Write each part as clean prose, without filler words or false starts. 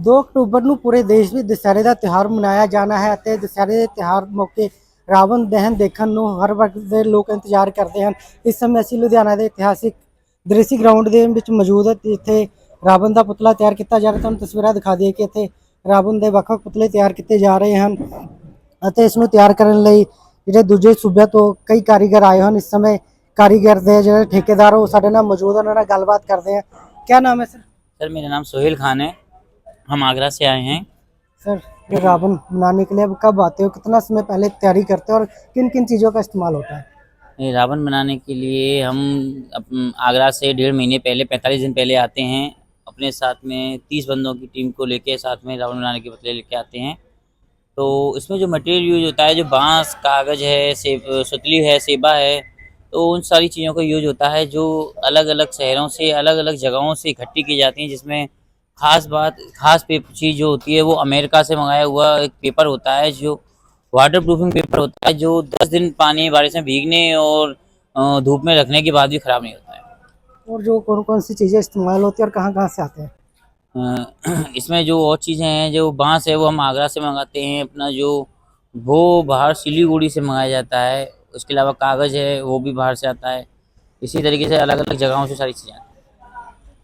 2 October ਨੂੰ ਪੂਰੇ ਦੇਸ਼ ਵਿੱਚ ਦੁਸਹਿਰੇ ਦਾ ਤਿਉਹਾਰ ਮਨਾਇਆ ਜਾਣਾ ਹੈ ਅਤੇ ਦੁਸਹਿਰੇ ਦੇ ਤਿਉਹਾਰ ਮੌਕੇ ਰਾਵਣ ਦਹਨ ਦੇਖਣ ਨੂੰ ਹਰ ਵਰਗ ਦੇ ਲੋਕ ਇੰਤਜ਼ਾਰ ਕਰਦੇ ਹਨ। ਇਸ ਸਮੇਂ ਅਸੀਂ ਲੁਧਿਆਣਾ ਦੇ ਇਤਿਹਾਸਿਕ ਦ੍ਰਿਸ਼ੀ ਗਰਾਊਂਡ ਦੇ ਵਿੱਚ ਮੌਜੂਦ ਹਾਂ, ਜਿੱਥੇ ਰਾਵਣ ਦਾ ਪੁਤਲਾ ਤਿਆਰ ਕੀਤਾ ਜਾ ਰਿਹਾ। ਤੁਹਾਨੂੰ ਤਸਵੀਰਾਂ ਦਿਖਾ ਦਈਏ ਕਿ ਇੱਥੇ ਰਾਵਣ ਦੇ ਵੱਖ-ਵੱਖ ਪੁਤਲੇ ਤਿਆਰ ਕੀਤੇ ਜਾ ਰਹੇ ਹਨ ਅਤੇ ਇਸ ਨੂੰ ਤਿਆਰ ਕਰਨ ਲਈ ਜਿਹੜੇ ਦੂਜੇ ਸੂਬਿਆਂ ਤੋਂ ਕਈ ਕਾਰੀਗਰ ਆਏ ਹਨ। ਇਸ ਸਮੇਂ ਕਾਰੀਗਰ ਦੇ ਜਿਹੜੇ ਠੇਕੇਦਾਰ ਉਹ ਸਾਡੇ ਨਾਲ ਮੌਜੂਦ ਹਨ, ਉਹਨਾਂ ਨਾਲ ਗੱਲਬਾत ਕਰਦੇ हैं। क्या नाम है सर? सर मेरा नाम सोहेल खान है। हम आगरा से आए हैं। सर, ये रावण बनाने के लिए अब कब आते हो, कितना समय पहले तैयारी करते हो और किन किन चीज़ों का इस्तेमाल होता है? ये रावण बनाने के लिए हम आगरा से 1.5 महीने पहले 45 दिन पहले आते हैं। अपने साथ में 30 बंदों की टीम को लेके साथ में रावण बनाने के पुतले लेके आते हैं। तो इसमें जो मटेरियल यूज होता है, जो बांस, कागज़ है, सुतली है, सेबा है, तो उन सारी चीज़ों का यूज होता है जो अलग अलग शहरों से, अलग अलग जगहों से इकट्ठी की जाती हैं। जिसमें खास पेपर चीज़ जो होती है वो अमेरिका से मंगाया हुआ एक पेपर होता है, जो वाटर प्रूफिंग पेपर होता है, जो 10 दिन पानी बारिश में भीगने और धूप में रखने के बाद भी ख़राब नहीं होता है। और जो कौन कौन सी चीज़ें इस्तेमाल होती है और कहाँ कहाँ से आते हैं? इसमें जो और चीज़ें हैं, जो बांस है वो हम आगरा से मंगाते हैं। अपना जो वो बाहर सिलीगुड़ी से मंगाया जाता है। उसके अलावा कागज़ है वो भी बाहर से आता है। इसी तरीके से अलग अलग जगहों से सारी चीज़ें आती हैं।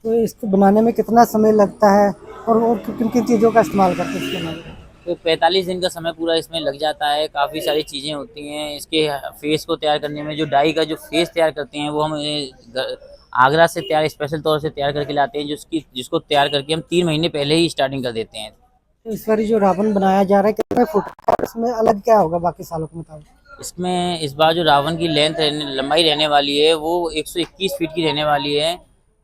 तो इसको बनाने में कितना समय लगता है और किन किन चीज़ों का इस्तेमाल करते हैं इसके बनाने में? तो 45 दिन का समय पूरा इसमें लग जाता है। काफ़ी सारी चीज़ें होती हैं इसके फेस को तैयार करने में। जो डाई का जो फेस तैयार करते हैं वो हम आगरा से तैयार स्पेशल तौर से तैयार करके लाते हैं, जिसको तैयार करके हम 3 महीने पहले ही स्टार्टिंग कर देते हैं। तो इस बार जो रावण बनाया जा रहा है कितने फुट का है? इसमें अलग क्या होगा बाकी सालों के मुताबिक? इसमें इस बार जो रावण की लंबाई रहने वाली है वो 121 फीट की रहने वाली है।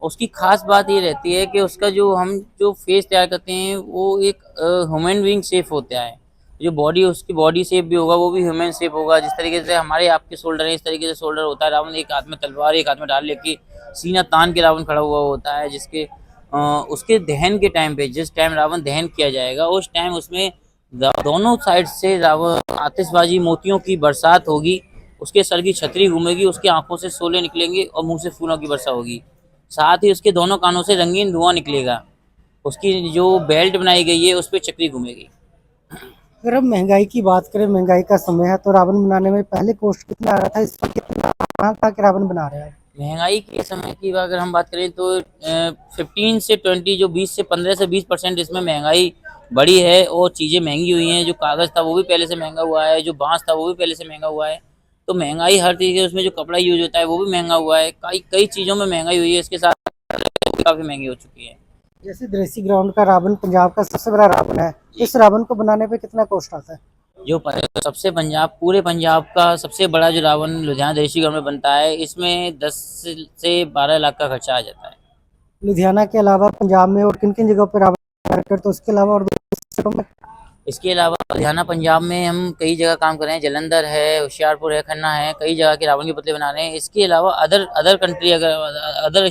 उसकी खास बात ये रहती है कि उसका जो फेस तैयार करते हैं वो एक ह्यूमन बीइंग शेप होता है। जो बॉडी, उसकी बॉडी शेप भी होगा वो भी ह्यूमन शेप होगा। जिस तरीके से हमारे आपके शोल्डर है, इस तरीके से शोल्डर होता है। रावण एक हाथ में तलवार, एक हाथ में ढाल लेके सीना तान के रावण खड़ा हुआ होता है। जिसके उसके दहन के टाइम पे, जिस टाइम रावण दहन किया जाएगा उस टाइम उसमें दोनों साइड से रावण आतिशबाजी मोतियों की बरसात होगी। उसके सर की छतरी घूमेगी, उसकी आंखों से शोले निकलेंगे और मुंह से फूलों की वर्षा होगी। साथ ही उसके दोनों कानों से रंगीन धुआं निकलेगा। उसकी जो बेल्ट बनाई गई है उस पर चक्री घूमेगी। अगर हम महंगाई की बात करें, महंगाई का समय है, तो रावण बनाने में पहले कॉस्ट कितना आ रहा था, इस पर कितना, कहाँ कहाँ के रावण बना रहे हैं? महंगाई के समय की अगर हम बात करें तो 15 से 20, जो 15 से 20% इसमें महंगाई बढ़ी है और चीज़ें महंगी हुई हैं। जो कागज़ था वो भी पहले से महंगा हुआ है, जो बांस था वो भी पहले से महंगा हुआ है। तो महंगाई हर तरीके, उसमें जो कपड़ा यूज होता है वो भी महंगा हुआ है। कई कई चीज़ों में महंगाई हुई है। इसके साथ काफ़ी महंगी हो चुकी है। जैसे देसी ग्राउंड का रावण पंजाब का सबसे बड़ा रावण है, इस रावण को बनाने पे कितना कॉस्ट आता है? जो सबसे पूरे पंजाब का सबसे बड़ा जो रावण लुधियाना देशी गांव में बनता है, इसमें 10 से 12 लाख का खर्चा आ जाता है। लुधियाना के अलावा पंजाब में और किन किन जगहों पर रावण करते, तो उसके अलावा और दूसरे शहरों में? इसके अलावा लुधियाना पंजाब में हम कई जगह काम कर रहे हैं। जलंधर है, होशियारपुर है, खन्ना है, कई जगह के रावण के पुतले बना रहे हैं। इसके अलावा अदर कंट्री, अगर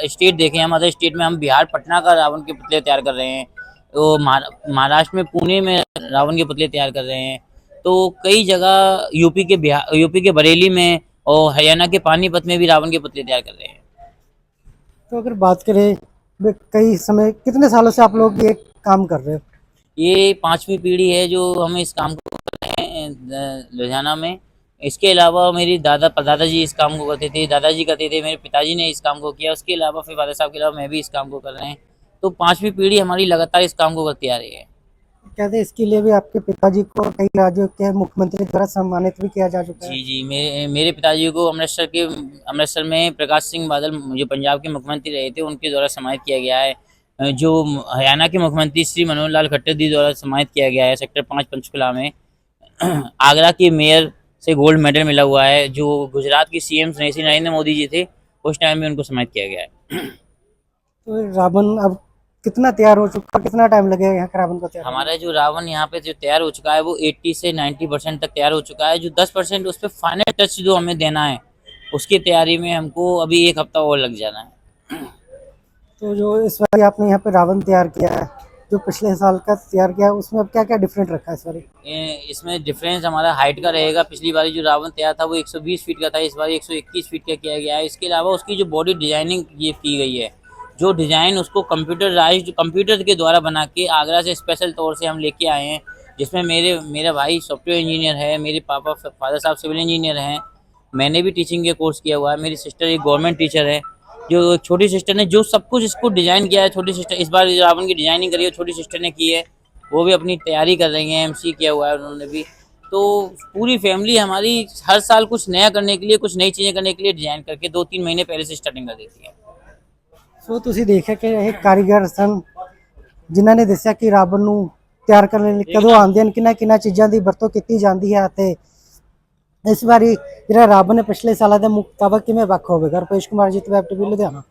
स्टेट देखें हम, अदर स्टेट में हम बिहार पटना का रावण के पुतले तैयार कर रहे हैं। तो महाराष्ट्र में पुणे में रावण के पुतले तैयार कर रहे हैं। तो कई जगह यूपी के बरेली में और हरियाणा के पानीपत में भी रावण के पुतले तैयार कर रहे हैं। तो अगर बात करें, कई समय कितने सालों से आप लोग ये काम कर रहे हो? ये 5वीं पीढ़ी है जो हम इस काम को कर रहे हैं लुधियाना में। इसके अलावा मेरी दादाजी इस काम को करते थे, दादाजी करते थे, मेरे पिताजी ने इस काम को किया। उसके अलावा फिर फादर साहब के अलावा मैं भी इस काम को कर रहे हैं। तो 5वीं पीढ़ी हमारी लगातार इस काम को करती आ रही है। कहते हैं इसके लिए भी आपके पिताजी को कई राज्यों के मुख्यमंत्री द्वारा सम्मानित भी किया जा चुका है। जी जी, मेरे पिताजी को अमृतसर में प्रकाश सिंह बादल जो पंजाब के मुख्यमंत्री रहे थे उनके द्वारा सम्मानित किया गया है। जो हरियाणा के मुख्यमंत्री श्री मनोहर लाल खट्टर जी द्वारा सम्मानित किया गया है सेक्टर 5 पंचकुला में। आगरा के मेयर से गोल्ड मेडल मिला हुआ है। जो गुजरात की सीएम श्री नरेंद्र मोदी जी थे उस टाइम में उनको सम्मानित किया गया है। तो रावण अब कितना तैयार हो चुका, कितना टाइम लगेगा यहाँ के रावण को तैयार? हमारा जो रावण यहाँ पे जो तैयार हो चुका है वो 80 से 90% तक तैयार हो चुका है। जो 10% उस पर फाइनल टच जो हमें देना है उसकी तैयारी में हमको अभी 1 हफ्ता और लग जाना है। तो जो इस बार आपने यहाँ पे रावण तैयार किया है, जो पिछले साल का तैयार किया है, उसमें अब क्या क्या डिफरेंट रखा है इस बार? इसमें डिफरेंस हमारा हाइट का रहेगा। पिछली बार जो रावण तैयार था वो 120 फीट का था, इस बार 121 फीट का किया गया है। इसके अलावा उसकी जो बॉडी डिजाइनिंग ये की गई है जो डिज़ाइन उसको कंप्यूटर के द्वारा बना के आगरा से स्पेशल तौर से हम लेके आए हैं, जिसमें मेरा भाई सॉफ्टवेयर इंजीनियर है, मेरे फादर साहब सिविल इंजीनियर हैं, मैंने भी टीचिंग के कोर्स किया हुआ है, मेरी सिस्टर एक गवर्नमेंट टीचर है, जो एक छोटी सिस्टर ने जो सब कुछ इसको डिज़ाइन किया है। छोटी सिस्टर इस बार रावण की डिज़ाइनिंग करी है, छोटी सिस्टर ने की है, वो भी अपनी तैयारी कर रही हैं, एमसी किया हुआ है उन्होंने भी। तो पूरी फैमिली हमारी हर साल कुछ नया करने के लिए, कुछ नई चीज़ें करने के लिए डिज़ाइन करके 2-3 महीने पहले से स्टार्टिंग कर देती है। ਸੋ ਤੁਸੀਂ ਦੇਖਿਆ ਕਿ ਇਹ ਕਾਰੀਗਰ ਸਨ ਜਿਨ੍ਹਾਂ ਨੇ ਦੱਸਿਆ ਕਿ ਰਾਵਣ ਨੂੰ ਤਿਆਰ ਕਰਨ ਲਈ ਕਦੋਂ ਆਉਂਦੇ ਹਨ, ਕਿੰਨਾ ਕਿੰਨਾ ਚੀਜ਼ਾਂ ਦੀ ਵਰਤੋਂ ਕੀਤੀ ਜਾਂਦੀ ਹੈ ਅਤੇ ਇਸ ਵਾਰੀ ਜਿਹੜਾ ਰਾਵਣ ਹੈ ਪਿਛਲੇ ਸਾਲਾਂ ਦੇ ਮੁਤਾਬਕ ਕਿਵੇਂ ਵੱਖ ਹੋਵੇਗਾ। ਰੁਪੇਸ਼ ਕੁਮਾਰ ਜੀ, ਵੈਬ ਟੀਵੀ ਲੁਧਿਆਣਾ।